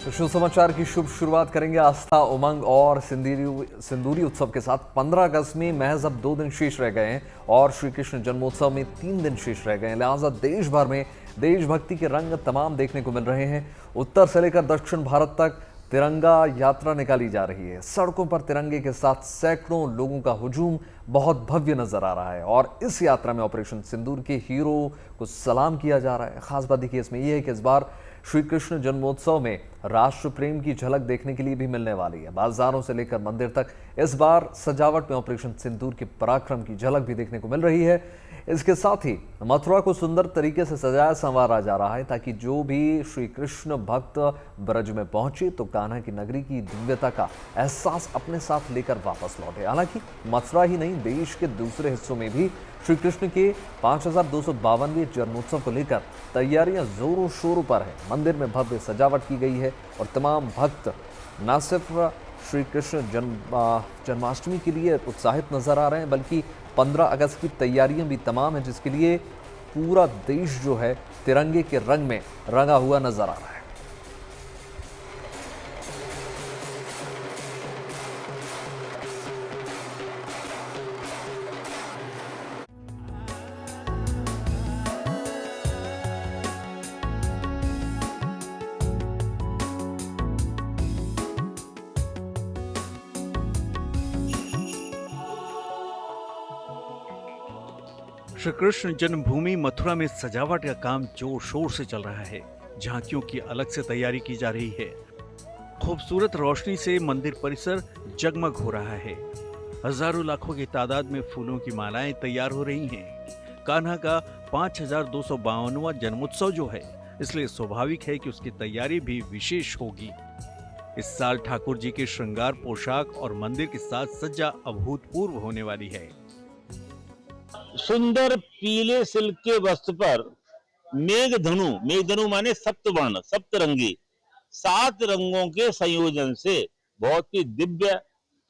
तो शुभ समाचार की शुभ शुरुआत करेंगे आस्था, उमंग और सिंदूरी उत्सव के साथ। 15 अगस्त में महज अब 2 दिन शेष रह गए हैं और श्री कृष्ण जन्मोत्सव में 3 दिन शेष रह गए हैं। लिहाजा देश भर में देशभक्ति के रंग तमाम देखने को मिल रहे हैं। उत्तर से लेकर दक्षिण भारत तक तिरंगा यात्रा निकाली जा रही है। सड़कों पर तिरंगे के साथ सैकड़ों लोगों का हुजूम बहुत भव्य नजर आ रहा है और इस यात्रा में ऑपरेशन सिंदूर के हीरो को सलाम किया जा रहा है। खास बात देखिए इसमें यह है कि इस बार श्री कृष्ण जन्मोत्सव में राष्ट्र प्रेम की झलक देखने के लिए भी मिलने वाली है। बाजारों से लेकर मंदिर तक इस बार सजावट में ऑपरेशन सिंदूर के पराक्रम की झलक भी देखने को मिल रही है। इसके साथ ही मथुरा को सुंदर तरीके से सजाया संवारा जा रहा है ताकि जो भी श्री कृष्ण भक्त ब्रज में पहुंचे तो कान्हा की नगरी की दिव्यता का एहसास अपने साथ लेकर वापस लौटे। हालांकि मथुरा ही नहीं, देश के दूसरे हिस्सों में भी श्री कृष्ण के 5252वें जन्मोत्सव को लेकर तैयारियां जोरों शोरों पर है। मंदिर में भव्य सजावट की गई है और तमाम भक्त न सिर्फ श्री कृष्ण जन्माष्टमी के लिए उत्साहित नजर आ रहे हैं बल्कि 15 अगस्त की तैयारियां भी तमाम है, जिसके लिए पूरा देश जो है तिरंगे के रंग में रंगा हुआ नजर आ रहा है। श्री कृष्ण जन्मभूमि मथुरा में सजावट का काम जोर शोर से चल रहा है। झांकियों की अलग से तैयारी की जा रही है। खूबसूरत रोशनी से मंदिर परिसर जगमग हो रहा है। हजारों लाखों की तादाद में फूलों की मालाएं तैयार हो रही हैं। कान्हा का 5252वां जन्मोत्सव जो है, इसलिए स्वाभाविक है कि उसकी तैयारी भी विशेष होगी। इस साल ठाकुर जी के श्रृंगार पोशाक और मंदिर के साथ सज्जा अभूतपूर्व होने वाली है। सुंदर पीले सिल्क के वस्त्र पर मेघधनु माने सप्तवर्ण, सप्तरंगी, 7 रंगों के संयोजन से बहुत ही दिव्य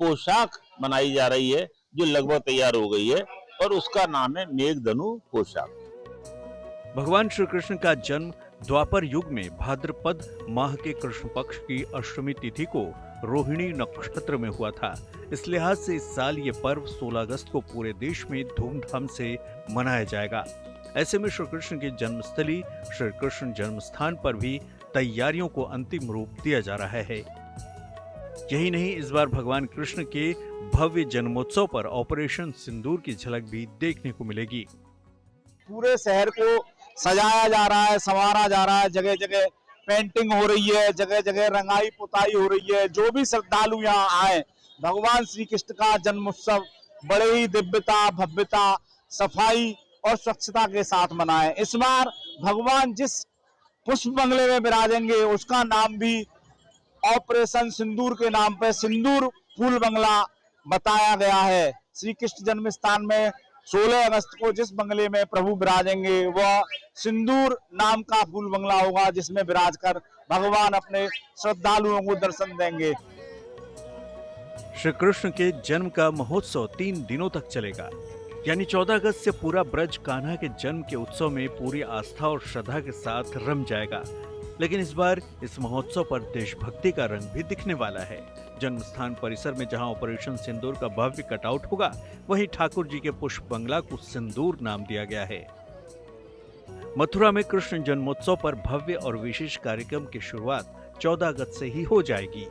पोशाक बनाई जा रही है जो लगभग तैयार हो गई है और उसका नाम है मेघधनु पोशाक। भगवान श्री कृष्ण का जन्म द्वापर युग में भाद्रपद माह के कृष्ण पक्ष की अष्टमी तिथि को रोहिणी नक्षत्र में हुआ था। इस लिहाज से इस साल ये पर्व 16 अगस्त को पूरे देश में धूमधाम से मनाया जाएगा। ऐसे में श्री कृष्ण की जन्मस्थली श्री कृष्ण जन्म स्थान पर भी तैयारियों को अंतिम रूप दिया जा रहा है। यही नहीं, इस बार भगवान कृष्ण के भव्य जन्मोत्सव पर ऑपरेशन सिंदूर की झलक भी देखने को मिलेगी। पूरे शहर को सजाया जा रहा है, संवारा जा रहा है। जगह जगह पेंटिंग हो रही है, जगह जगह रंगाई पुताई हो रही है। जो भी श्रद्धालु यहाँ आए, भगवान श्री कृष्ण का जन्मोत्सव बड़े ही दिव्यता, भव्यता, सफाई और स्वच्छता के साथ मनाएं। इस बार भगवान जिस पुष्प बंगले में विराजेंगे उसका नाम भी ऑपरेशन सिंदूर के नाम पर सिंदूर फूल बंगला बताया गया है। श्री कृष्ण जन्म स्थान में 16 अगस्त को जिस बंगले में प्रभु विराजेंगे वह सिंदूर नाम का फूल बंगला होगा, जिसमें विराज कर भगवान अपने श्रद्धालुओं को दर्शन देंगे। श्री कृष्ण के जन्म का महोत्सव 3 दिनों तक चलेगा, यानी 14 अगस्त से पूरा ब्रज कान्हा के जन्म के उत्सव में पूरी आस्था और श्रद्धा के साथ रम जाएगा। लेकिन इस बार इस महोत्सव पर देशभक्ति का रंग भी दिखने वाला है। जन्म स्थान परिसर में जहां ऑपरेशन सिंदूर का भव्य कटआउट होगा, वहीं ठाकुर जी के पुष्प बंगला को सिंदूर नाम दिया गया है। मथुरा में कृष्ण जन्मोत्सव पर भव्य और विशेष कार्यक्रम की शुरुआत 14 अगस्त से ही हो जाएगी।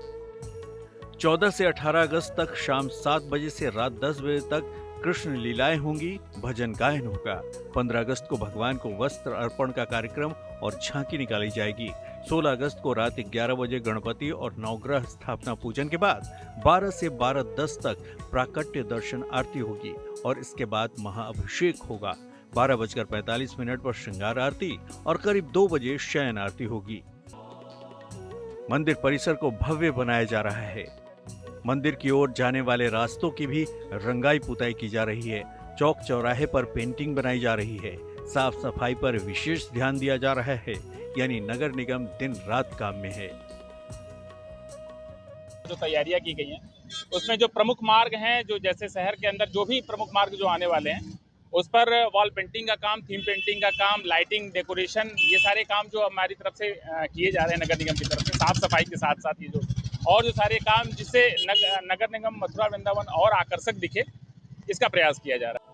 14 से 18 अगस्त तक शाम 7 बजे से रात 10 बजे तक कृष्ण लीलाएं होंगी, भजन गायन होगा। 15 अगस्त को भगवान को वस्त्र अर्पण का कार्यक्रम और झांकी निकाली जाएगी। 16 अगस्त को रात 11 बजे गणपति और नवग्रह स्थापना पूजन के बाद 12 से 12:10 तक प्राकट्य दर्शन आरती होगी और इसके बाद महाअभिषेक होगा। 12:45 पर श्रृंगार आरती और करीब 2 बजे शयन आरती होगी। मंदिर परिसर को भव्य बनाया जा रहा है। मंदिर की ओर जाने वाले रास्तों की भी रंगाई पुताई की जा रही है। चौक चौराहे पर पेंटिंग बनाई जा रही है। साफ सफाई पर विशेष ध्यान दिया जा रहा है, यानी नगर निगम दिन रात काम में है। जो तैयारियां की गई हैं उसमें जो प्रमुख मार्ग हैं, जो जैसे शहर के अंदर जो भी प्रमुख मार्ग जो आने वाले हैं उस पर वॉल पेंटिंग का काम, थीम पेंटिंग का काम, लाइटिंग, डेकोरेशन, ये सारे काम जो हमारी तरफ से किए जा रहे हैं नगर निगम की तरफ से, साफ सफाई के साथ साथ ये जो सारे काम जिससे नगर निगम मथुरा वृंदावन और आकर्षक दिखे, इसका प्रयास किया जा रहा है।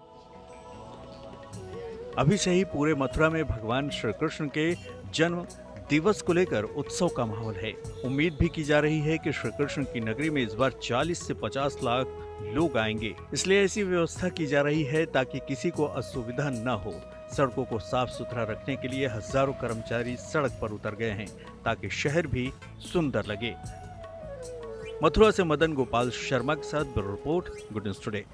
अभी से ही पूरे मथुरा में भगवान श्री कृष्ण के जन्म दिवस को लेकर उत्सव का माहौल है। उम्मीद भी की जा रही है कि श्री कृष्ण की नगरी में इस बार 40 से 50 लाख लोग आएंगे, इसलिए ऐसी व्यवस्था की जा रही है ताकि किसी को असुविधा न हो। सड़कों को साफ सुथरा रखने के लिए हजारों कर्मचारी सड़क पर उतर गए हैं ताकि शहर भी सुंदर लगे। मथुरा से मदन गोपाल शर्मा के साथ bureau report, good news today.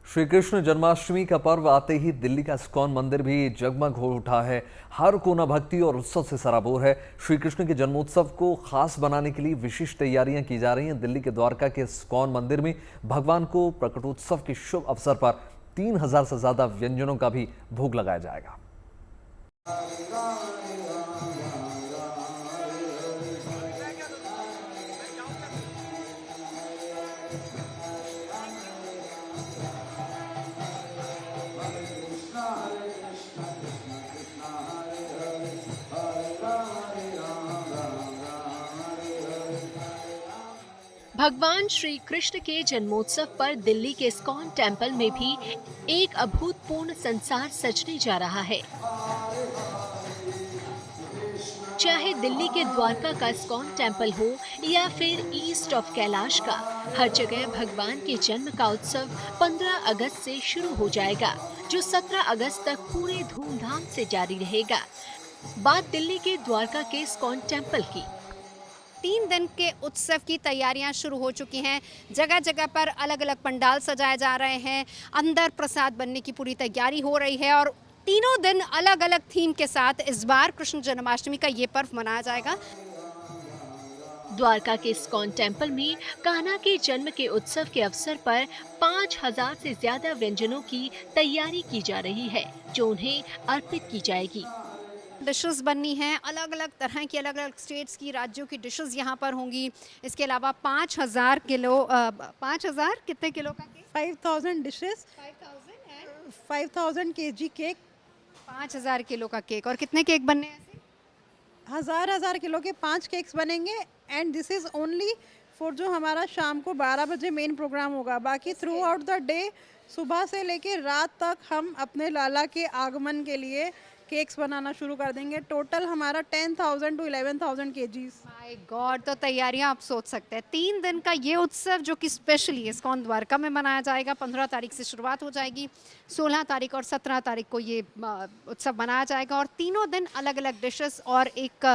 Shri Krishna Janmashtami का पर्व आते ही दिल्ली का इस्कॉन मंदिर भी जगमग हो उठा है। हर कोना भक्ति और उत्सव से सराबोर है। श्री कृष्ण के जन्मोत्सव को खास बनाने के लिए विशेष तैयारियां की जा रही हैं। दिल्ली के द्वारका के इस्कॉन मंदिर में भगवान को प्रकटोत्सव के शुभ अवसर पर 3000 से ज्यादा व्यंजनों का भी भोग लगाया जाएगा। भगवान श्री कृष्ण के जन्मोत्सव पर दिल्ली के इस्कॉन टेम्पल में भी एक अभूतपूर्व संसार सजने जा रहा है। चाहे दिल्ली के द्वारका का इस्कॉन टेम्पल हो या फिर ईस्ट ऑफ कैलाश का, हर जगह भगवान के जन्म का उत्सव 15 अगस्त से शुरू हो जाएगा, जो 17 अगस्त तक पूरे धूमधाम से जारी रहेगा। बात दिल्ली के द्वारका के इस्कॉन टेम्पल की। 3 दिन के उत्सव की तैयारियां शुरू हो चुकी हैं। जगह जगह पर अलग अलग पंडाल सजाए जा रहे हैं। अंदर प्रसाद बनने की पूरी तैयारी हो रही है और तीनों दिन अलग अलग थीम के साथ इस बार कृष्ण जन्माष्टमी का ये पर्व मनाया जाएगा। द्वारका के इस्कॉन टेम्पल में कान्हा के जन्म के उत्सव के अवसर पर 5000 से ज्यादा व्यंजनों की तैयारी की जा रही है, जो उन्हें अर्पित की जाएगी। डिशेस बननी हैं, अलग अलग तरह की, अलग अलग स्टेट्स की, राज्यों की डिशेस यहाँ पर होंगी। इसके अलावा 5000 किलो 5000 कितने किलो का cake? 5000 dishes, 5000 kg cake, 5000 kilo का केक। और कितने केक बनने हैं ऐसे? 1000 किलो के 5 केक्स बनेंगे। And this is only for जो हमारा शाम को 12 बजे मेन प्रोग्राम होगा। बाकी थ्रू आउट द डे, सुबह से लेके रात तक हम अपने लाला के आगमन के लिए केक्स बनाना शुरू कर देंगे। टोटल हमारा 10,000 to 11,000 kgs। माय गॉड, तो तैयारियां आप सोच सकते हैं। 3 दिन का ये उत्सव जो कि स्पेशली इस्कॉन द्वारका में मनाया जाएगा। 15 तारीख से शुरुआत हो जाएगी, 16 तारीख और 17 तारीख को ये उत्सव मनाया जाएगा और तीनों दिन अलग अलग डिशेस और एक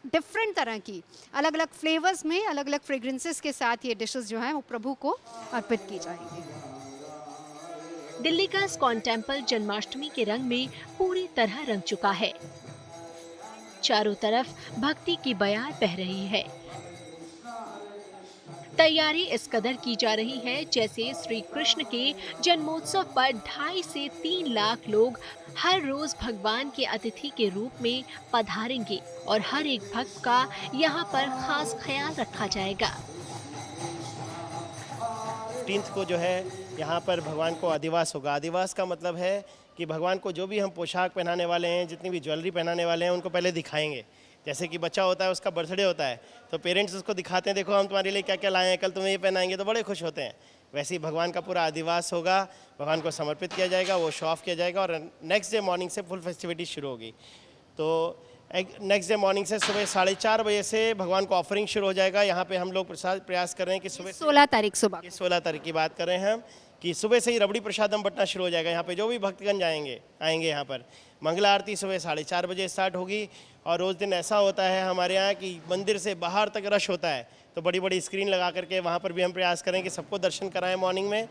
डिफरेंट तरह की अलग अलग फ्लेवर्स में अलग अलग फ्रेग्रेंसेस के साथ ये डिशेस जो हैं वो प्रभु को अर्पित की जाएंगी। दिल्ली का इस्कॉन टेम्पल जन्माष्टमी के रंग में पूरी तरह रंग चुका है। चारों तरफ भक्ति की बयार बह रही है। तैयारी इस कदर की जा रही है जैसे श्री कृष्ण के जन्मोत्सव पर 2.5 से 3 लाख लोग हर रोज भगवान के अतिथि के रूप में पधारेंगे और हर एक भक्त का यहाँ पर खास ख्याल रखा जाएगा। 15 को जो है यहाँ पर भगवान को अधिवास होगा। अधिवास का मतलब है कि भगवान को जो भी हम पोशाक पहनाने वाले हैं, जितनी भी ज्वेलरी पहनाने वाले हैं, उनको पहले दिखाएंगे। जैसे कि बच्चा होता है, उसका बर्थडे होता है तो पेरेंट्स उसको दिखाते हैं, देखो हम तुम्हारे लिए क्या क्या लाए हैं, कल तुम्हें ये पहनाएंगे, तो बड़े खुश होते हैं। वैसे ही भगवान का पूरा अधिवास होगा, भगवान को समर्पित किया जाएगा, वो शो ऑफ किया जाएगा और नेक्स्ट डे मॉर्निंग से फुल फेस्टिविटी शुरू होगी। तो नेक्स्ट डे मॉर्निंग से सुबह 4:30 बजे से भगवान को ऑफरिंग शुरू हो जाएगा। यहाँ पे हम लोग प्रयास कर रहे हैं कि सुबह 16 तारीख सुबह 16 तारीख की बात कर रहे हैं हम कि सुबह से ही रबड़ी प्रसादम बंटना शुरू हो जाएगा। यहाँ पे जो भी भक्तगण आएंगे यहाँ पर मंगला आरती सुबह 4:30 बजे स्टार्ट होगी। और रोज़ दिन ऐसा होता है हमारे यहाँ कि मंदिर से बाहर तक रश होता है, तो बड़ी बड़ी स्क्रीन लगा करके वहाँ पर भी हम प्रयास करें कि सबको दर्शन कराएं मॉर्निंग में।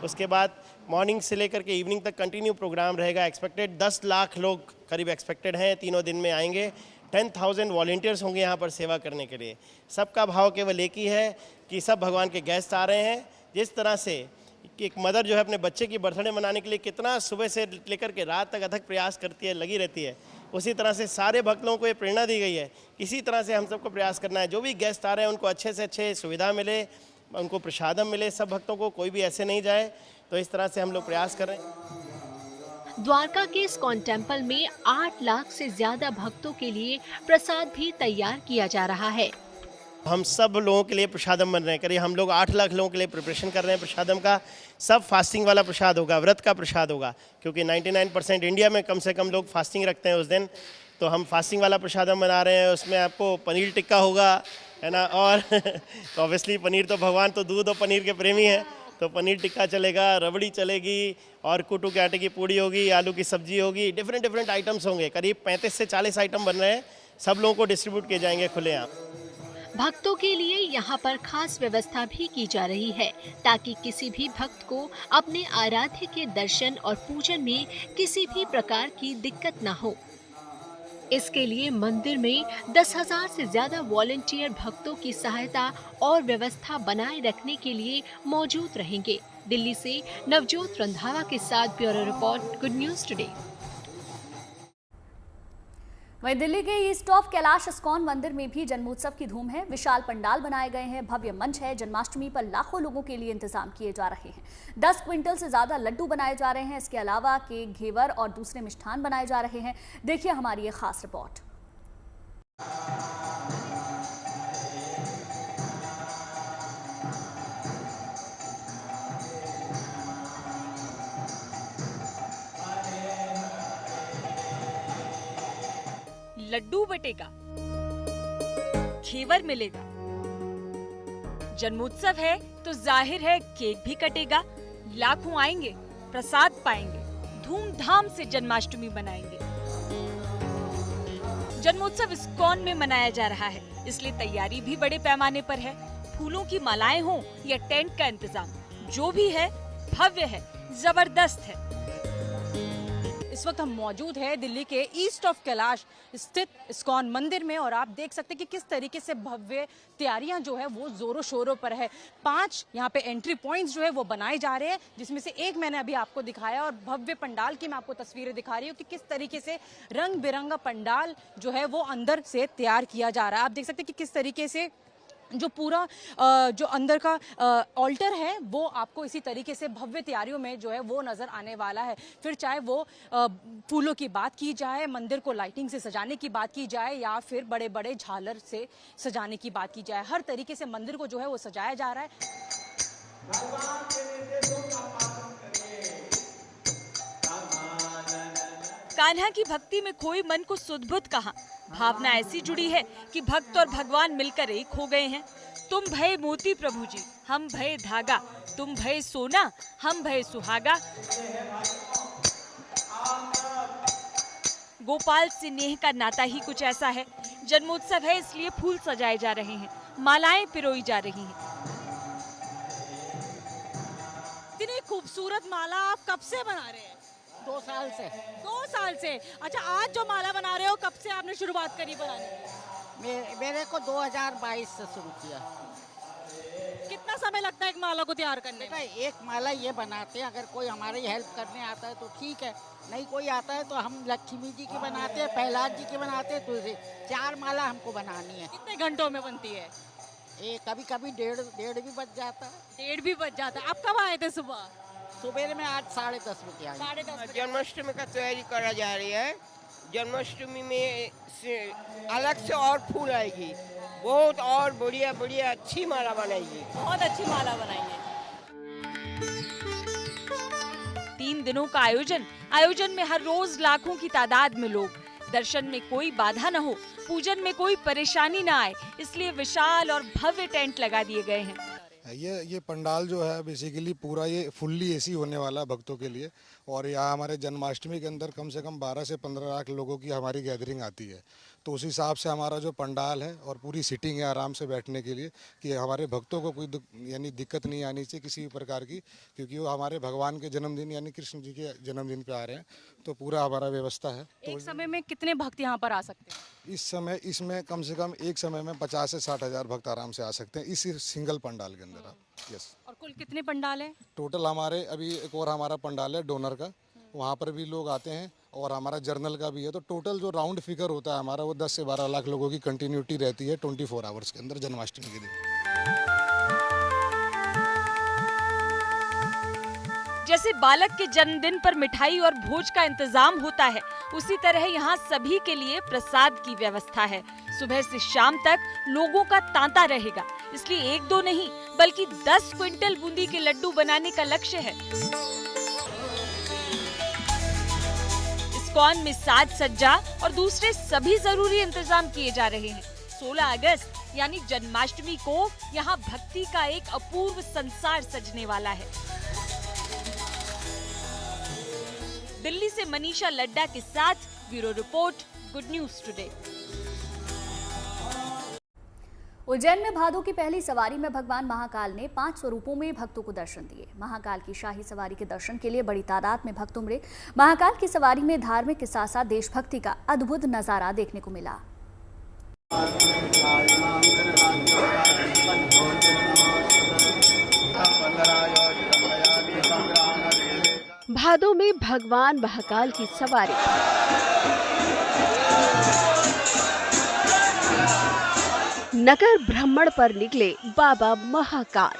उसके बाद मॉर्निंग से लेकर के इवनिंग तक कंटिन्यू प्रोग्राम रहेगा। एक्सपेक्टेड 10 लाख लोग करीब एक्सपेक्टेड हैं, तीनों दिन में आएंगे। 10,000 वॉलंटियर्स होंगे यहाँ पर सेवा करने के लिए। सबका भाव केवल एक ही है कि सब भगवान के गेस्ट आ रहे हैं। जिस तरह से कि एक मदर जो है अपने बच्चे की बर्थडे मनाने के लिए कितना सुबह से लेकर के रात तक अथक प्रयास करती है, लगी रहती है, उसी तरह से सारे भक्त लोगों को ये प्रेरणा दी गई है। इसी तरह से हम सबको प्रयास करना है, जो भी गेस्ट आ रहे हैं उनको अच्छे से अच्छे सुविधा मिले, उनको प्रसादम मिले सब भक्तों को, कोई भी ऐसे नहीं जाए। तो इस तरह से हम लोग प्रयास कर रहे हैं। द्वारका के इस्कॉन टेम्पल में 8 लाख से ज्यादा भक्तों के लिए प्रसाद भी तैयार किया जा रहा है। हम सब लोगों के लिए प्रसादम बन रहे हैं, करिए हम लोग 8 लाख लोगों के लिए प्रिपरेशन कर रहे हैं प्रसादम का। सब फास्टिंग वाला प्रसाद होगा, व्रत का प्रसाद होगा, क्योंकि 99% इंडिया में कम से कम लोग फास्टिंग रखते हैं उस दिन। तो हम फास्टिंग वाला प्रसादम बना रहे हैं। उसमें आपको पनीर टिक्का होगा, है ना, और तो ऑब्वियसली पनीर तो भगवान तो दूध और पनीर के प्रेमी हैं, तो पनीर टिक्का चलेगा, रबड़ी चलेगी, और कुटू के आटे की पूड़ी होगी, आलू की सब्जी होगी, डिफरेंट आइटम्स होंगे। करीब 35 से 40 आइटम बन रहे हैं, सब लोगों को डिस्ट्रीब्यूट किए जाएंगे खुलेआम। भक्तों के लिए यहाँ पर खास व्यवस्था भी की जा रही है, ताकि किसी भी भक्त को अपने आराध्य के दर्शन और पूजन में किसी भी प्रकार की दिक्कत न हो। इसके लिए मंदिर में 10,000 से ज्यादा वॉलंटियर भक्तों की सहायता और व्यवस्था बनाए रखने के लिए मौजूद रहेंगे। दिल्ली से नवजोत रंधावा के साथ bureau report, good news today. वहीं दिल्ली के ईस्ट ऑफ कैलाश इस्कॉन मंदिर में भी जन्मोत्सव की धूम है। विशाल पंडाल बनाए गए हैं, भव्य मंच है। जन्माष्टमी पर लाखों लोगों के लिए इंतजाम किए जा रहे हैं। 10 क्विंटल से ज्यादा लड्डू बनाए जा रहे हैं। इसके अलावा केक, घेवर और दूसरे मिष्ठान बनाए जा रहे हैं। देखिए हमारी ये खास रिपोर्ट। लड्डू बटेगा, घेवर मिलेगा, जन्मोत्सव है तो जाहिर है केक भी कटेगा, लाखों आएंगे, प्रसाद पाएंगे, धूमधाम से जन्माष्टमी मनाएंगे। जन्मोत्सव इस्कॉन में मनाया जा रहा है, इसलिए तैयारी भी बड़े पैमाने पर है। फूलों की मालाएं हों या टेंट का इंतजाम, जो भी है भव्य है, जबरदस्त है। इस वक्त हम मौजूद है दिल्ली के ईस्ट ऑफ कैलाश स्थित इस्कॉन मंदिर में, और आप देख सकते हैं कि किस तरीके से भव्य तैयारियां जो है वो जोरों शोरों पर है। 5 यहाँ पे एंट्री पॉइंट्स जो है वो बनाए जा रहे हैं, जिसमें से एक मैंने अभी आपको दिखाया, और भव्य पंडाल की मैं आपको तस्वीरें दिखा रही हूँ कि किस तरीके से रंग बिरंगा पंडाल जो है वो अंदर से तैयार किया जा रहा है। आप देख सकते हैं कि किस तरीके से जो पूरा जो अंदर का ऑल्टर है वो आपको इसी तरीके से भव्य तैयारियों में जो है वो नज़र आने वाला है। फिर चाहे वो फूलों की बात की जाए, मंदिर को लाइटिंग से सजाने की बात की जाए, या फिर बड़े बड़े झालर से सजाने की बात की जाए, हर तरीके से मंदिर को जो है वो सजाया जा रहा है। कान्हा की भक्ति में खोई मन को सुध-बुध कहा। भावना ऐसी जुड़ी है कि भक्त और भगवान मिलकर एक हो गए हैं। तुम भये मोती प्रभु जी, हम भये धागा, तुम भये सोना, हम भये सुहागा। गोपाल से नेह का नाता ही कुछ ऐसा है। जन्मोत्सव है इसलिए फूल सजाए जा रहे हैं, मालाएं पिरोई जा रही हैं। इतनी खूबसूरत माला आप कब से बना रहे हैं? 2 साल से। 2 साल से। अच्छा, आज जो माला बना रहे हो कब से आपने शुरुआत करी बनाने की? मेरे को 2022 से शुरू किया। कितना समय लगता है एक माला को तैयार करने में? एक माला ये बनाते हैं, अगर कोई हमारी हेल्प करने आता है तो ठीक है, नहीं कोई आता है तो हम लक्ष्मी जी की बनाते हैं, प्रहलाद जी की बनाते हैं, तो 4 माला हमको बनानी है। कितने घंटों में बनती है? कभी कभी डेढ़ भी बज जाता है। 1:30 भी बज जाता है। आप कब आए थे सुबह? सुबह में आज 10:30 बजे आए। 10:30 जन्माष्टमी का तैयारी करा जा रही है। जन्माष्टमी में अलग से और फूल आएगी, बहुत और बढ़िया बढ़िया अच्छी माला बनाएगी। बहुत अच्छी माला बनाई है। 3 दिनों का आयोजन में हर रोज लाखों की तादाद में लोग। दर्शन में कोई बाधा न हो, पूजन में कोई परेशानी न आए, इसलिए विशाल और भव्य टेंट लगा दिए गए हैं। ये पंडाल जो है बेसिकली पूरा ये फुल्ली एसी होने वाला भक्तों के लिए, और यहाँ हमारे जन्माष्टमी के अंदर कम से कम 12 से 15 लाख लोगों की हमारी गैदरिंग आती है। तो उस हिसाब से हमारा जो पंडाल है और पूरी सीटिंग है आराम से बैठने के लिए, कि हमारे भक्तों को कोई यानी दिक्कत नहीं आनी चाहिए किसी भी प्रकार की, क्योंकि वो हमारे भगवान के जन्मदिन यानी कृष्ण जी के जन्मदिन पे आ रहे हैं, तो पूरा हमारा व्यवस्था है। तो एक समय में कितने भक्त यहाँ पर आ सकते हैं? इसमें कम से कम एक समय में 50 से 60 हज़ार भक्त आराम से आ सकते हैं इस सिंगल पंडाल के अंदर। यस। और कुल कितने पंडाल है टोटल? हमारे अभी एक और हमारा पंडाल है डोनर का, वहाँ पर भी लोग आते हैं, और हमारा जर्नल का भी है। तो टोटल जो राउंड फिगर होता है हमारा वो 10 से 12 लाख लोगों की कंटिन्यूटी रहती है 24 आवर्स के अंदर जन्माष्टमी के दिन। जैसे बालक के जन्मदिन पर मिठाई और भोज का इंतजाम होता है, उसी तरह यहाँ सभी के लिए प्रसाद की व्यवस्था है। सुबह से शाम तक लोगों का तांता रहेगा, इसलिए 1-2 नहीं बल्कि 10 क्विंटल बूंदी के लड्डू बनाने का लक्ष्य है। इस्कॉन में साज सज्जा और दूसरे सभी जरूरी इंतजाम किए जा रहे हैं। 16 अगस्त यानी जन्माष्टमी को यहाँ भक्ति का एक अपूर्व संसार सजने वाला है। दिल्ली से मनीषा लड्डा के साथ bureau report, good news today. Ujjain में भादों की पहली सवारी में भगवान महाकाल ने 5 स्वरूपों में भक्तों को दर्शन दिए। महाकाल की शाही सवारी के दर्शन के लिए बड़ी तादाद में भक्त उमड़े। महाकाल की सवारी में धार्मिक के साथ साथ देशभक्ति का अद्भुत नजारा देखने को मिला। भादों में भगवान महाकाल की सवारी। नगर भ्रमण पर निकले बाबा महाकाल।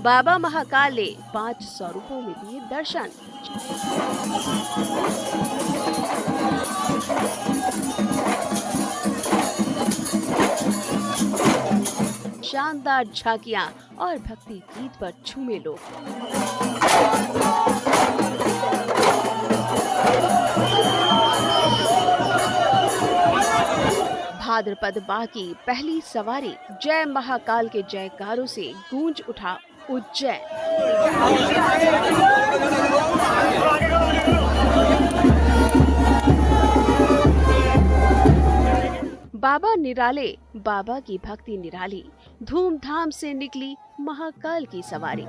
बाबा महाकाल ने 5 स्वरूपों में दिए दर्शन। शानदार झांकियां और भक्ति गीत पर झूमे लोग। भाद्रपद माह की पहली सवारी, जय महाकाल के जयकारों से गूंज उठा उज्जैन। बाबा निराले, बाबा की भक्ति निराली, धूमधाम से निकली महाकाल की सवारी।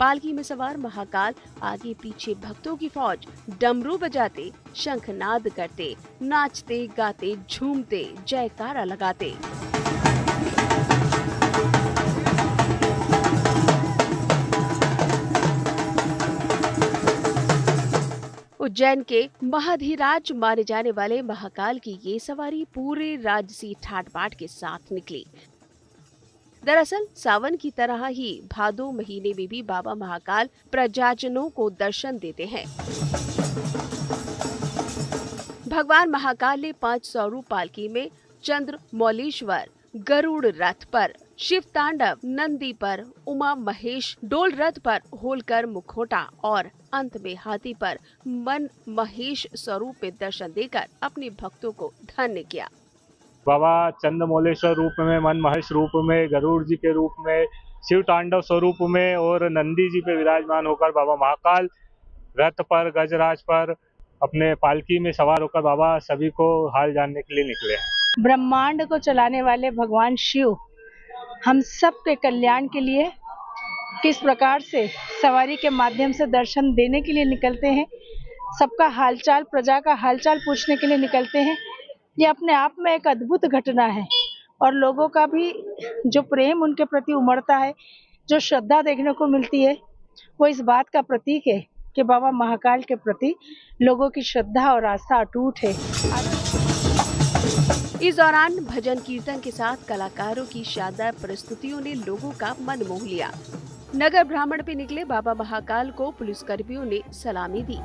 पालकी में सवार महाकाल आगे पीछे भक्तों की फौज डमरू बजाते, शंखनाद करते, नाचते गाते झूमते जयकारा लगाते। उज्जैन के महाधिराज माने जाने वाले महाकाल की ये सवारी पूरे राजसी ठाट बाट के साथ निकली। दरअसल सावन की तरह ही भादो महीने में भी बाबा महाकाल प्रजाजनों को दर्शन देते हैं। भगवान महाकाल ने 5 स्वरूप पालकी में चंद्र मौलेश्वर, गरुड़ रथ पर, शिव तांडव, नंदी पर, उमा महेश डोल रथ पर, होलकर मुखोटा और अंत में हाथी पर मन महेश स्वरूप में दर्शन देकर अपने भक्तों को धन्य किया। बाबा चंद्रमौलेश्वर रूप में, मन महेश रूप में, गरुड़ जी के रूप में, शिव तांडव स्वरूप में और नंदी जी पे विराजमान होकर बाबा महाकाल रथ पर, गजराज पर अपने पालकी में सवार होकर बाबा सभी को हाल जानने के लिए निकले हैं। ब्रह्मांड को चलाने वाले भगवान शिव हम सब के कल्याण के लिए किस प्रकार से सवारी के माध्यम से दर्शन देने के लिए निकलते हैं, सबका हालचाल, प्रजा का हालचाल पूछने के लिए निकलते हैं। ये अपने आप में एक अद्भुत घटना है और लोगों का भी जो प्रेम उनके प्रति उमड़ता है, जो श्रद्धा देखने को मिलती है, वो इस बात का प्रतीक है कि बाबा महाकाल के प्रति लोगों की श्रद्धा और आस्था अटूट है। इस दौरान भजन कीर्तन के साथ कलाकारों की शानदार प्रस्तुतियों ने लोगों का मन मोह लिया। नगर भ्रमण पे निकले बाबा महाकाल को पुलिसकर्मियों ने सलामी दी।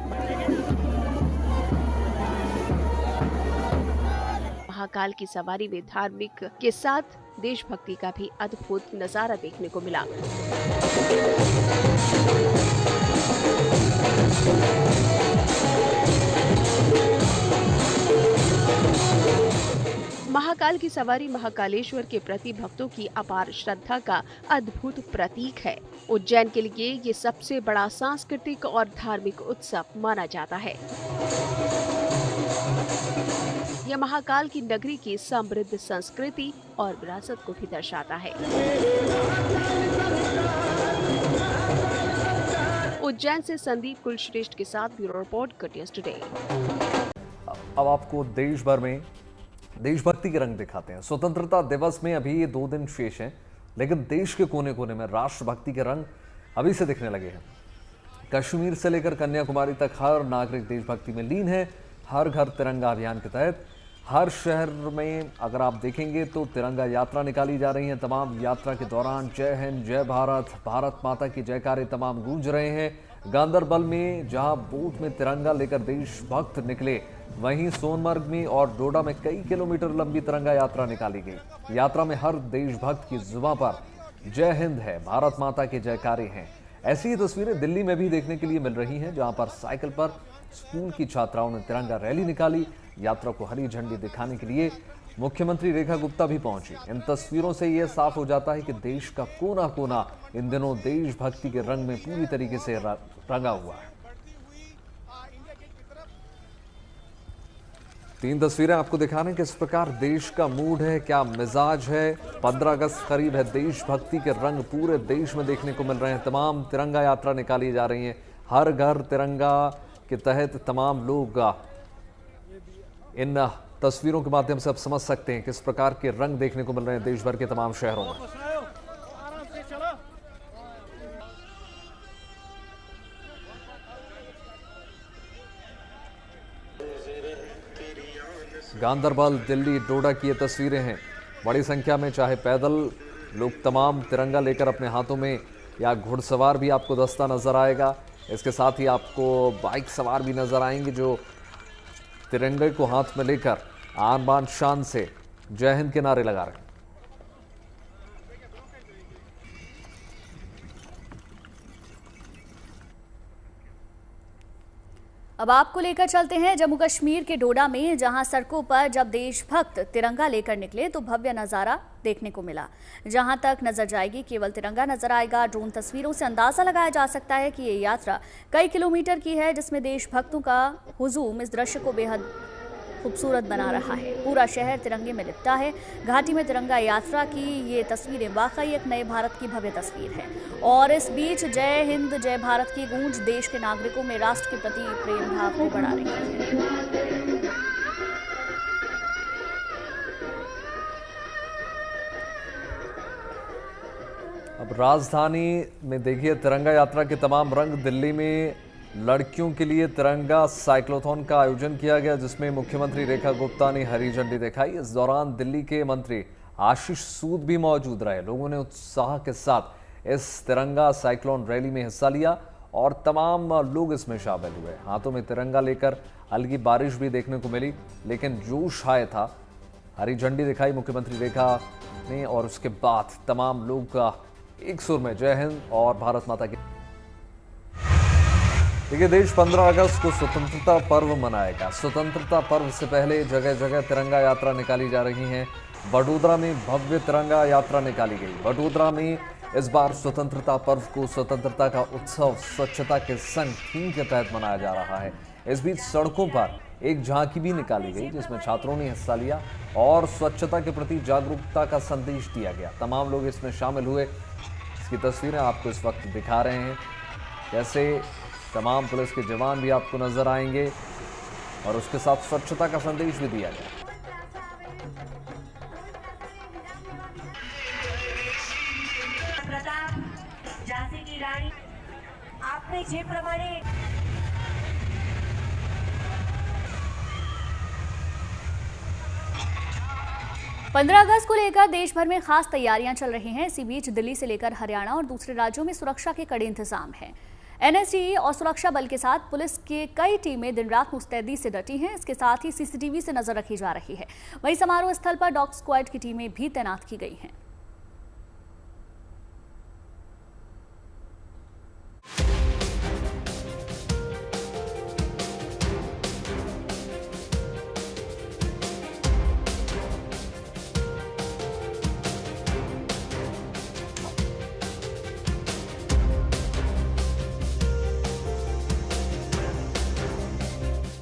महाकाल की सवारी में धार्मिक के साथ देशभक्ति का भी अद्भुत नजारा देखने को मिला। महाकाल की सवारी महाकालेश्वर के प्रति भक्तों की अपार श्रद्धा का अद्भुत प्रतीक है। उज्जैन के लिए ये सबसे बड़ा सांस्कृतिक और धार्मिक उत्सव माना जाता है। यह महाकाल की नगरी की समृद्ध संस्कृति और विरासत को भी दर्शाता है। उज्जैन से संदीप कुलश्रेष्ठ के साथ bureau report, good news today. अब आपको देश भर में देशभक्ति के रंग दिखाते हैं। स्वतंत्रता दिवस में अभी ये 2 दिन शेष हैं, लेकिन देश के कोने कोने में राष्ट्रभक्ति के रंग अभी से दिखने लगे हैं। कश्मीर से लेकर कन्याकुमारी तक हर नागरिक देशभक्ति में लीन है। हर घर तिरंगा अभियान के तहत हर शहर में अगर आप देखेंगे तो तिरंगा यात्रा निकाली जा रही है। तमाम यात्रा के दौरान जय हिंद, जय भारत, भारत माता की जयकारे तमाम गूंज रहे हैं। गांदरबल में जहां बोट में तिरंगा लेकर देशभक्त निकले, वहीं सोनमर्ग में और डोडा में कई किलोमीटर लंबी तिरंगा यात्रा निकाली गई। यात्रा में हर देशभक्त की जुबां पर जय हिंद है, भारत माता के जयकारे हैं। ऐसी ही तस्वीरें दिल्ली में भी देखने के लिए मिल रही हैं, जहां पर साइकिल पर स्कूल की छात्राओं ने तिरंगा रैली निकाली। यात्रा को हरी झंडी दिखाने के लिए मुख्यमंत्री रेखा गुप्ता भी पहुंची। इन तस्वीरों से यह साफ हो जाता है कि देश का कोना कोना इन दिनों देशभक्ति के रंग में पूरी तरीके से रंगा हुआ है। 3 तस्वीरें आपको दिखाने किस प्रकार देश का मूड है, क्या मिजाज है। 15 अगस्त करीब है, देशभक्ति के रंग पूरे देश में देखने को मिल रहे हैं। तमाम तिरंगा यात्रा निकाली जा रही है। हर घर तिरंगा के तहत तमाम लोग इन तस्वीरों के माध्यम से आप समझ सकते हैं किस प्रकार के रंग देखने को मिल रहे हैं देश भर के तमाम शहरों में। गांदरबल, दिल्ली, डोडा की ये तस्वीरें हैं। बड़ी संख्या में चाहे पैदल लोग तमाम तिरंगा लेकर अपने हाथों में, या घुड़सवार भी आपको दस्ता नजर आएगा। इसके साथ ही आपको बाइक सवार भी नजर आएंगे जो तिरंगे को हाथ में लेकर आन बान शान से जय हिंद के नारे लगा रहे हैं। अब आपको लेकर चलते हैं जम्मू कश्मीर के डोडा में, जहां सड़कों पर जब देशभक्त तिरंगा लेकर निकले तो भव्य नजारा देखने को मिला। जहां तक नजर जाएगी केवल तिरंगा नजर आएगा। ड्रोन तस्वीरों से अंदाजा लगाया जा सकता है कि ये यात्रा कई किलोमीटर की है, जिसमें देशभक्तों का हुजूम इस दृश्य को बेहद खूबसूरत बना रहा है। पूरा शहर तिरंगे में लिपटा है। घाटी में तिरंगा यात्रा की ये तस्वीरें वाकई एक नए भारत की भव्य तस्वीर है। और इस बीच जय हिंद, जय भारत की गूंज देश के नागरिकों में राष्ट्र के प्रति प्रेम भाव को बढ़ा रही है। अब राजधानी में देखिए तिरंगा यात्रा के तमाम रंग। दिल्ली में लड़कियों के लिए तिरंगा साइक्लोथॉन का आयोजन किया गया, जिसमें मुख्यमंत्री रेखा गुप्ता ने हरी झंडी दिखाई। इस दौरान दिल्ली के मंत्री आशीष सूद भी मौजूद रहे। लोगों ने उत्साह के साथ इस तिरंगा साइक्लोन रैली में हिस्सा लिया और तमाम लोग इसमें शामिल हुए। हाथों में तिरंगा लेकर हल्की बारिश भी देखने को मिली, लेकिन जोश आया था। हरी झंडी दिखाई मुख्यमंत्री रेखा ने और उसके बाद तमाम लोग एक सुर में जय हिंद और भारत माता की। देखिए, देश 15 अगस्त को स्वतंत्रता पर्व मनाएगा। स्वतंत्रता पर्व से पहले जगह जगह तिरंगा यात्रा निकाली जा रही है। वडोदरा में भव्य तिरंगा यात्रा निकाली गई। वडोदरा में इस बार स्वतंत्रता पर्व को स्वतंत्रता का उत्सव स्वच्छता के संग थीम के तहत मनाया जा रहा है। इस बीच सड़कों पर एक झांकी भी निकाली गई, जिसमें छात्रों ने हिस्सा लिया और स्वच्छता के प्रति जागरूकता का संदेश दिया गया। तमाम लोग इसमें शामिल हुए। इसकी तस्वीरें आपको इस वक्त दिखा रहे हैं, जैसे तमाम पुलिस के जवान भी आपको नजर आएंगे और उसके साथ स्वच्छता का संदेश भी दिया गया। झांसी की रानी आपने जे प्रमाणे 15 अगस्त को लेकर देश भर में खास तैयारियां चल रही हैं। इसी बीच दिल्ली से लेकर हरियाणा और दूसरे राज्यों में सुरक्षा के कड़े इंतजाम हैं। एनएसजी और सुरक्षा बल के साथ पुलिस के कई टीमें दिन रात मुस्तैदी से डटी हैं। इसके साथ ही सीसीटीवी से नजर रखी जा रही है। वहीं समारोह स्थल पर डॉग स्क्वाड की टीमें भी तैनात की गई हैं।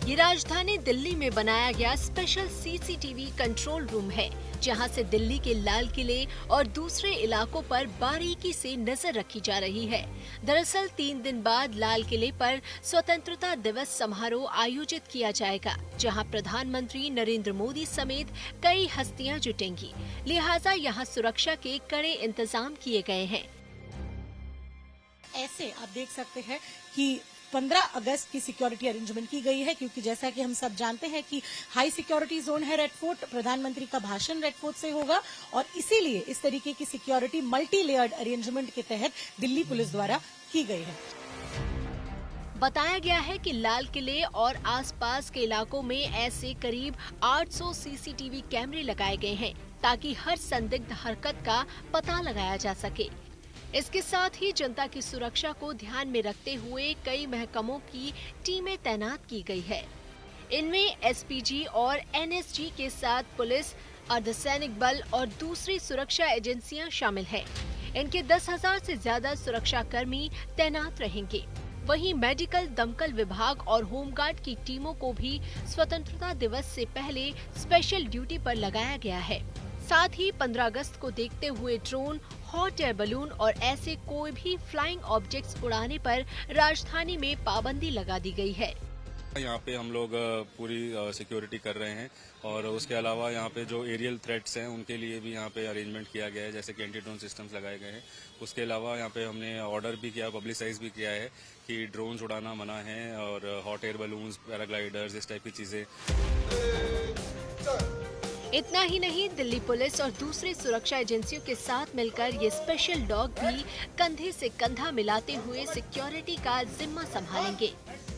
ये राजधानी दिल्ली में बनाया गया स्पेशल सीसीटीवी कंट्रोल रूम है। जहां से दिल्ली के लाल किले और दूसरे इलाकों पर बारीकी से नजर रखी जा रही है। दरअसल 3 दिन बाद लाल किले पर स्वतंत्रता दिवस समारोह आयोजित किया जाएगा, जहां प्रधानमंत्री नरेंद्र मोदी समेत कई हस्तियां जुटेंगी। लिहाजा यहां सुरक्षा के कड़े इंतजाम किए गए हैं। ऐसे आप देख सकते हैं कि 15 अगस्त की सिक्योरिटी अरेंजमेंट की गई है, क्योंकि जैसा कि हम सब जानते हैं कि हाई सिक्योरिटी जोन है रेड फोर्ट। प्रधानमंत्री का भाषण रेड फोर्ट से होगा और इसीलिए इस तरीके की सिक्योरिटी मल्टी लेयर्ड अरेंजमेंट के तहत दिल्ली पुलिस द्वारा की गई है। बताया गया है कि लाल किले और आसपास के इलाकों में ऐसे करीब 800 सीसीटीवी कैमरे लगाए गए हैं, ताकि हर संदिग्ध हरकत का पता लगाया जा सके। इसके साथ ही जनता की सुरक्षा को ध्यान में रखते हुए कई महकमों की टीमें तैनात की गई है। इनमें एसपीजी और एनएसजी के साथ पुलिस, अर्धसैनिक बल और दूसरी सुरक्षा एजेंसियां शामिल हैं। इनके 10,000 से ज्यादा सुरक्षा कर्मी तैनात रहेंगे। वहीं मेडिकल, दमकल विभाग और होमगार्ड की टीमों को भी स्वतंत्रता दिवस से पहले स्पेशल ड्यूटी पर लगाया गया है। साथ ही 15 अगस्त को देखते हुए ड्रोन, हॉट एयर बलून और ऐसे कोई भी फ्लाइंग ऑब्जेक्ट्स उड़ाने पर राजधानी में पाबंदी लगा दी गई है। यहाँ पे हम लोग पूरी सिक्योरिटी कर रहे हैं और उसके अलावा यहाँ पे जो एरियल थ्रेट्स हैं उनके लिए भी यहाँ पे अरेंजमेंट किया गया है, जैसे कि एंटी ड्रोन सिस्टम्स लगाए गए हैं। उसके अलावा यहाँ पे हमने ऑर्डर भी किया, पब्लिसाइज भी किया है कि ड्रोन्स उड़ाना मना है और हॉट एयर बलून्स, पैराग्लाइडर्स, इस टाइप की चीजें। इतना ही नहीं, दिल्ली पुलिस और दूसरे सुरक्षा एजेंसियों के साथ मिलकर ये स्पेशल डॉग भी कंधे से कंधा मिलाते हुए सिक्योरिटी का जिम्मा संभालेंगे।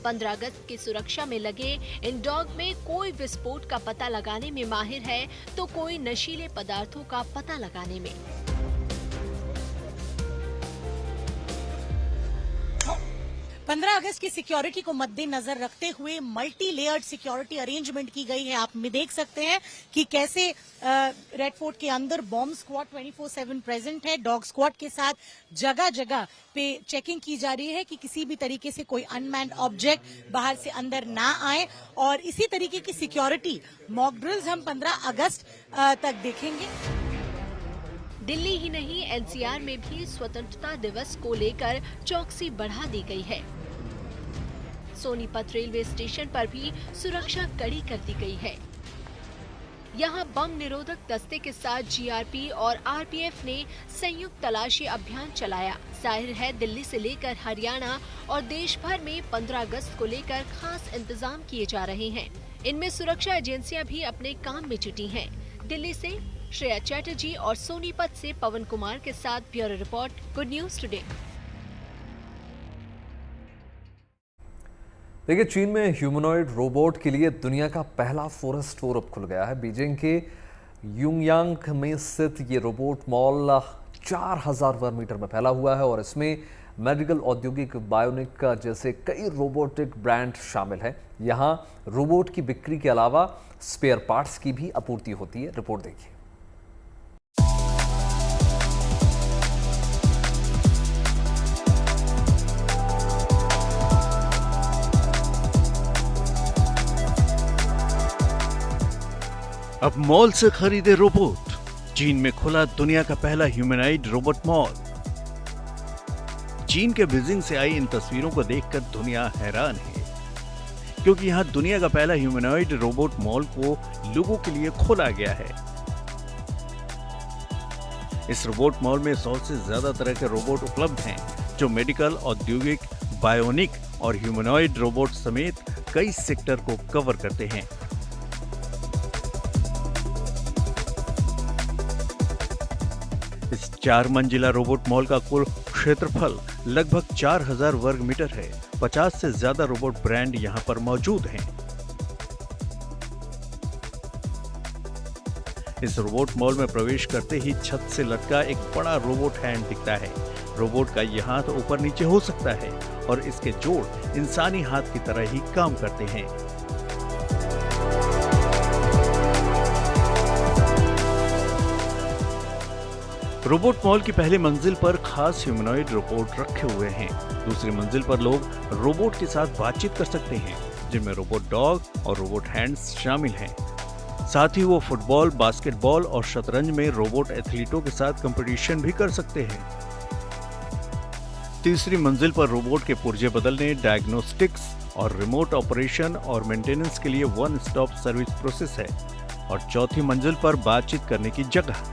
15 अगस्त की सुरक्षा में लगे इन डॉग में कोई विस्फोट का पता लगाने में माहिर है, तो कोई नशीले पदार्थों का पता लगाने में। 15 अगस्त की सिक्योरिटी को मद्देनजर रखते हुए मल्टी लेयर्ड सिक्योरिटी अरेंजमेंट की गई है। आप में देख सकते हैं कि कैसे रेड फोर्ट के अंदर बॉम्ब स्क्वाड 24/7 प्रेजेंट है। डॉग स्क्वाड के साथ जगह जगह पे चेकिंग की जा रही है कि किसी भी तरीके से कोई अनमैन्ड ऑब्जेक्ट बाहर से अंदर ना आए। और इसी तरीके की सिक्योरिटी मॉक ड्रिल्स हम 15 अगस्त तक देखेंगे। दिल्ली ही नहीं, एनसीआर में भी स्वतंत्रता दिवस को लेकर चौकसी बढ़ा दी गई है। सोनीपत रेलवे स्टेशन पर भी सुरक्षा कड़ी कर दी गई है। यहां बम निरोधक दस्ते के साथ जीआरपी और आरपीएफ ने संयुक्त तलाशी अभियान चलाया। जाहिर है, दिल्ली से लेकर हरियाणा और देश भर में 15 अगस्त को लेकर खास इंतजाम किए जा रहे हैं। इनमें सुरक्षा एजेंसियां भी अपने काम में जुटी हैं। दिल्ली से श्रेया चैटर्जी और सोनीपत से पवन कुमार के साथ bureau report, good news today. देखिए, चीन में ह्यूमनॉइड रोबोट के लिए दुनिया का पहला फॉरेस्ट फोरम खुल गया है। बीजिंग के युंगयांग में स्थित ये रोबोट मॉल 4000 वर्ग मीटर में फैला हुआ है और इसमें मेडिकल, औद्योगिक, बायोनिक जैसे कई रोबोटिक ब्रांड शामिल हैं। यहाँ रोबोट की बिक्री के अलावा स्पेयर पार्ट्स की भी आपूर्ति होती है। रिपोर्ट देखिए। अब मॉल से खरीदे रोबोट। चीन में खुला दुनिया का पहला ह्यूमनॉइड रोबोट मॉल। चीन के बीजिंग से आई इन तस्वीरों को देखकर दुनिया हैरान है, क्योंकि यहां दुनिया का पहला ह्यूमनॉइड रोबोट मॉल को लोगों के लिए खोला गया है। इस रोबोट मॉल में 100 से ज्यादा तरह के रोबोट उपलब्ध हैं, जो मेडिकल, औद्योगिक, बायोनिक और ह्यूमनॉइड रोबोट समेत कई सेक्टर को कवर करते हैं। इस 4 मंजिला रोबोट मॉल का कुल क्षेत्रफल लगभग 4000 वर्ग मीटर है। 50 से ज्यादा रोबोट ब्रांड यहां पर मौजूद हैं। इस रोबोट मॉल में प्रवेश करते ही छत से लटका एक बड़ा रोबोट हैंड दिखता है। रोबोट का ये हाथ ऊपर नीचे हो सकता है और इसके जोड़ इंसानी हाथ की तरह ही काम करते हैं। रोबोट मॉल की पहली मंजिल पर खास ह्यूमनॉइड रोबोट रखे हुए हैं। दूसरी मंजिल पर लोग रोबोट के साथ बातचीत कर सकते हैं, जिनमें रोबोट डॉग और रोबोट हैंड्स शामिल हैं। साथ ही वो फुटबॉल, बास्केटबॉल और शतरंज में रोबोट एथलीटों के साथ कंपटीशन भी कर सकते हैं। तीसरी मंजिल पर रोबोट के पुर्जे बदलने, डायग्नोस्टिक्स और रिमोट ऑपरेशन और मेंटेनेंस के लिए वन स्टॉप सर्विस प्रोसेस है और चौथी मंजिल पर बातचीत करने की जगह।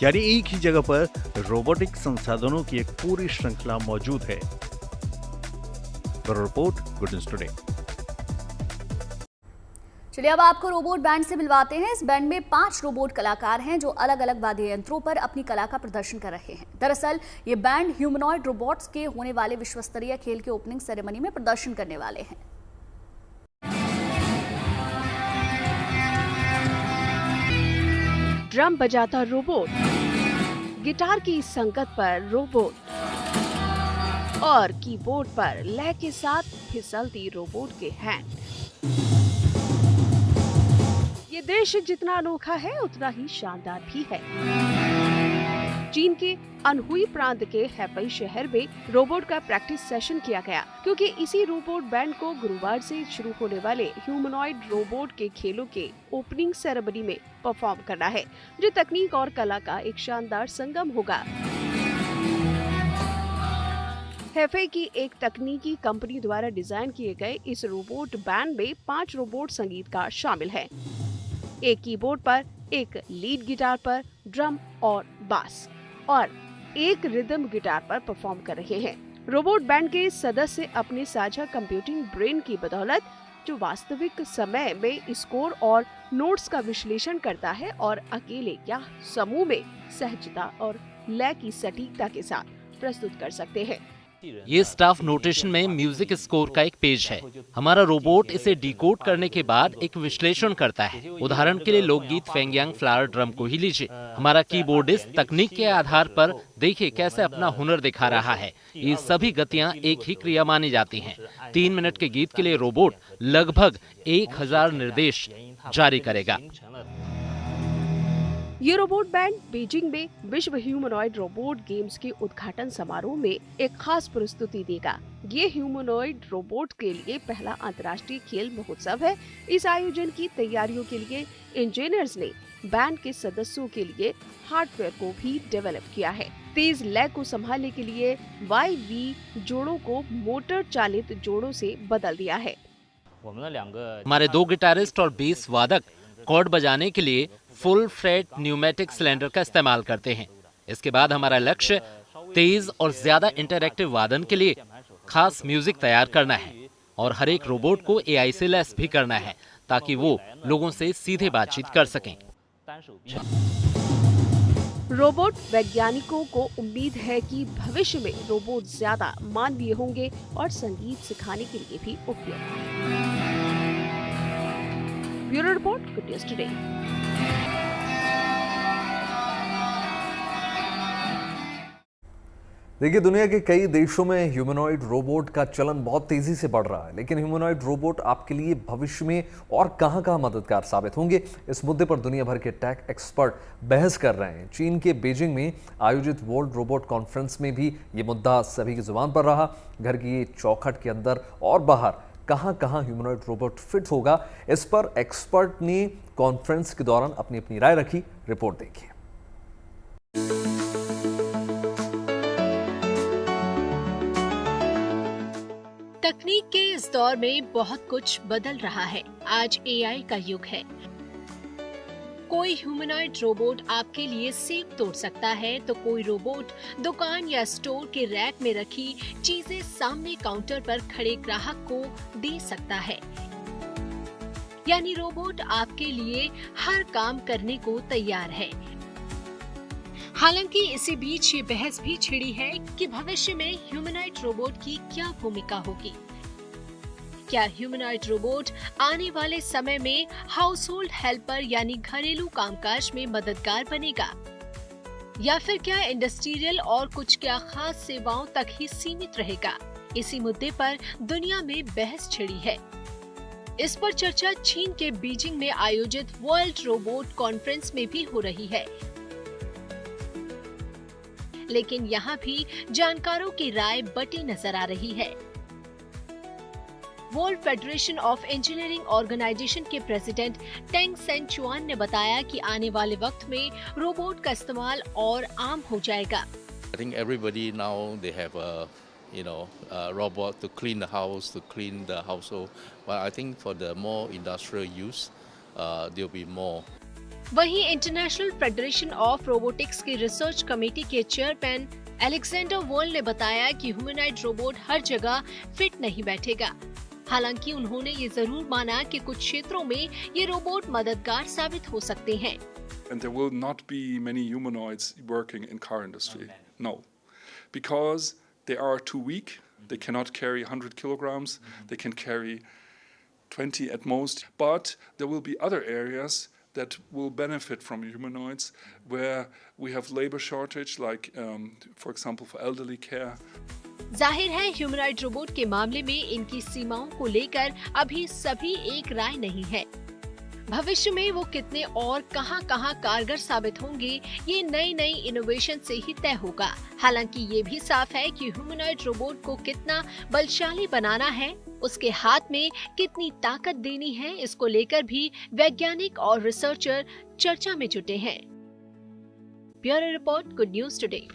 यानी एक ही जगह पर रोबोटिक संसाधनों की एक पूरी श्रृंखला मौजूद है। Report, good news today. चलिए अब आपको रोबोट बैंड से मिलवाते हैं। इस बैंड में 5 रोबोट कलाकार हैं जो अलग अलग वाद्य यंत्रों पर अपनी कला का प्रदर्शन कर रहे हैं। दरअसल ये बैंड ह्यूमनॉइड रोबोट्स के होने वाले विश्व स्तरीय खेल के ओपनिंग सेरेमनी में प्रदर्शन करने वाले हैं। ड्रम बजाता रोबोट, गिटार की संगत पर रोबोट और कीबोर्ड पर लय के साथ फिसलती रोबोट के हैंड। ये दृश्य जितना अनोखा है उतना ही शानदार भी है। चीन के अनहुई प्रांत के हैपई शहर में रोबोट का प्रैक्टिस सेशन किया गया, क्योंकि इसी रोबोट बैंड को गुरुवार से शुरू होने वाले ह्यूमनॉइड रोबोट के खेलों के ओपनिंग सेरेमनी में परफॉर्म करना है, जो तकनीक और कला का एक शानदार संगम होगा। हैफई की एक तकनीकी कंपनी द्वारा डिजाइन किए गए इस रोबोट बैंड में 5 रोबोट संगीतकार शामिल हैं। एक कीबोर्ड पर, एक लीड गिटार पर, ड्रम और बास और एक रिदम गिटार पर परफॉर्म कर रहे हैं। रोबोट बैंड के सदस्य अपने साझा कंप्यूटिंग ब्रेन की बदौलत जो वास्तविक समय में स्कोर और नोट्स का विश्लेषण करता है और अकेले या समूह में सहजता और लय की सटीकता के साथ प्रस्तुत कर सकते हैं। ये स्टाफ नोटेशन में म्यूजिक स्कोर का एक पेज है। हमारा रोबोट इसे डिकोड करने के बाद एक विश्लेषण करता है। उदाहरण के लिए लोकगीत फेंगयांग फ्लावर ड्रम को ही लीजिए। हमारा कीबोर्डिस्ट तकनीक के आधार पर देखिए कैसे अपना हुनर दिखा रहा है। ये सभी गतियां एक ही क्रिया मानी जाती हैं। 3 मिनट के गीत के लिए रोबोट लगभग 1000 निर्देश जारी करेगा। ये रोबोट बैंड बीजिंग में विश्व ह्यूमनॉइड रोबोट गेम्स के उद्घाटन समारोह में एक खास प्रस्तुति देगा। ये ह्यूमनॉइड रोबोट के लिए पहला अंतर्राष्ट्रीय खेल महोत्सव है। इस आयोजन की तैयारियों के लिए इंजीनियर्स ने बैंड के सदस्यों के लिए हार्डवेयर को भी डेवलप किया है। तेज लय को संभालने के लिए YV जोड़ों को मोटर चालित जोड़ों से बदल दिया है। हमारे 2 गिटारिस्ट और बेस वादक कॉर्ड बजाने के लिए फुल फ्रेट न्यूमेटिक सिलेंडर का इस्तेमाल करते हैं। इसके बाद हमारा लक्ष्य तेज और ज्यादा इंटरैक्टिव वादन के लिए खास म्यूजिक तैयार करना है और हर एक रोबोट को AI से लैस भी करना है ताकि वो लोगों से सीधे बातचीत कर सकें। रोबोट वैज्ञानिकों को उम्मीद है कि भविष्य में रोबोट ज्यादा मानवीय होंगे और संगीत सिखाने के लिए भी उपयोगी। Bureau report, good news today. देखिए, दुनिया के कई देशों में ह्यूमनॉइड रोबोट का चलन बहुत तेजी से बढ़ रहा है, लेकिन ह्यूमनॉइड रोबोट आपके लिए भविष्य में और कहां मददगार साबित होंगे, इस मुद्दे पर दुनिया भर के टेक एक्सपर्ट बहस कर रहे हैं। चीन के बीजिंग में आयोजित वर्ल्ड रोबोट कॉन्फ्रेंस में भी ये मुद्दा सभी की जुबान पर रहा। घर की चौखट के अंदर और बाहर कहां ह्यूमनॉइड रोबोट फिट होगा, इस पर एक्सपर्ट ने कॉन्फ्रेंस के दौरान अपनी राय रखी। रिपोर्ट देखिए। तकनीक के इस दौर में बहुत कुछ बदल रहा है। आज AI का युग है। कोई ह्यूमनॉइड रोबोट आपके लिए सेब तोड़ सकता है, तो कोई रोबोट दुकान या स्टोर के रैक में रखी चीजें सामने काउंटर पर खड़े ग्राहक को दे सकता है। यानी रोबोट आपके लिए हर काम करने को तैयार है। हालांकि इसी बीच ये बहस भी छिड़ी है कि भविष्य में ह्यूमनॉइड रोबोट की क्या भूमिका होगी। क्या ह्यूमनॉइड रोबोट आने वाले समय में हाउस होल्ड हेल्पर यानी घरेलू कामकाज में मददगार बनेगा, या फिर क्या इंडस्ट्रियल और कुछ क्या खास सेवाओं तक ही सीमित रहेगा? इसी मुद्दे पर दुनिया में बहस छिड़ी है। इस पर चर्चा चीन के बीजिंग में आयोजित वर्ल्ड रोबोट कॉन्फ्रेंस में भी हो रही है, लेकिन यहाँ भी जानकारों की राय बटी नजर आ रही है। World Federation of Engineering Organization के प्रेसिडेंट टेंग सेन चुआन ने बताया कि आने वाले वक्त में रोबोट का इस्तेमाल और आम हो जाएगा। I think everybody now they have a robot to clean the house, to clean the household. But I think for the more industrial use, there will be more. वहीं इंटरनेशनल फेडरेशन ऑफ रोबोटिक्स की research committee के chairman Alexander world ने बताया कि humanoid robot हर जगह fit नहीं बैठेगा। हालांकि उन्होंने ये जरूर माना कि कुछ क्षेत्रों में ये रोबोट मददगार साबित हो सकते हैं। And there will not be many humanoids working in car industry. No, because they are too weak. They cannot carry 100 kilograms. They can carry 20 at most. But there will be other areas that will benefit from humanoids, where we have labor shortage, like, for example, for elderly care. जाहिर है humanoid robot के मामले में इनकी सीमाओं को लेकर अभी सभी एक राय नहीं है। भविष्य में वो कितने और कहां-कहां कारगर साबित होंगे, ये नई इनोवेशन से ही तय होगा। हालांकि ये भी साफ है कि ह्यूमनॉइड रोबोट को कितना बलशाली बनाना है, उसके हाथ में कितनी ताकत देनी है, इसको लेकर भी वैज्ञानिक और रिसर्चर चर्चा में जुटे हैं। Bureau report, good news today.